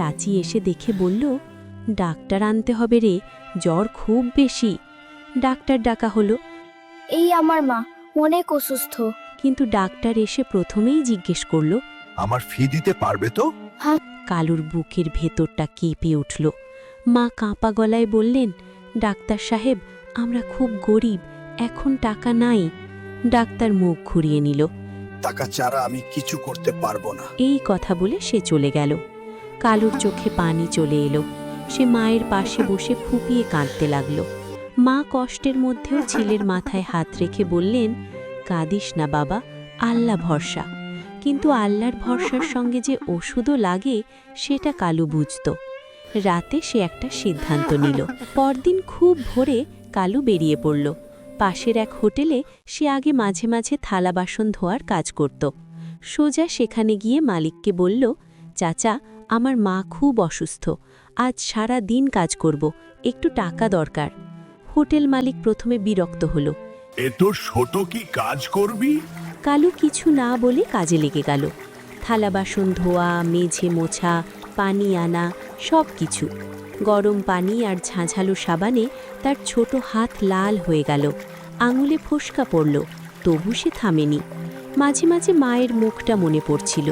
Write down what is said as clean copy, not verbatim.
চাচি এসে দেখে বলল, ডাক্তার আনতে হবে রে, জ্বর খুব বেশি। ডাক্তার ডাকা হলো, এই আমার মা অনেক অসুস্থ। কিন্তু ডাক্তার এসে প্রথমেই জিজ্ঞেস করল, আমার ফি দিতে পারবে তো? কালুর বুকের ভেতরটা কেঁপে উঠল। মা কাঁপা গলায় বললেন, ডাক্তার সাহেব, আমরা খুব গরিব, এখন টাকা নাই। ডাক্তার মুখ ঘুরিয়ে নিল। টাকা ছাড়া আমি কিছু করতে পারবো না। এই কথা বলে সে চলে গেল। কালুর চোখে পানি চলে এলো। সে মায়ের পাশে বসে ফুঁপিয়ে কাঁদতে লাগল। মা কষ্টের মধ্যেও ছেলের মাথায় হাত রেখে বললেন, কাঁদিস না বাবা, আল্লাহ ভরসা। কিন্তু আল্লাহর ভরসার সঙ্গে যে ওষুধও লাগে সেটা কালু বুঝত। রাতে সে একটা সিদ্ধান্ত নিল। পরদিন খুব ভোরে কালু বেরিয়ে পড়ল। পাশের এক হোটেলে সে আগে মাঝে মাঝে থালা বাসন ধোয়ার কাজ করত। সোজা সেখানে গিয়ে মালিককে বলল, চাচা, আমার মা খুব অসুস্থ, আজ সারা দিন কাজ করব, একটু টাকা দরকার। হোটেল মালিক প্রথমে বিরক্ত হল। এ তো ছোট কি কাজ করবি? কালু কিছু না বলে কাজে লেগে গেল। থালা বাসন ধোয়া, মেঝে মোছা, পানি আনা, সব কিছু। গরম পানি আর ঝাঁঝালো সাবানে তার ছোট হাত লাল হয়ে গেল, আঙুলে ফোসকা পড়ল, তবু সে থামেনি। মাঝে মাঝে মায়ের মুখটা মনে পড়ছিল।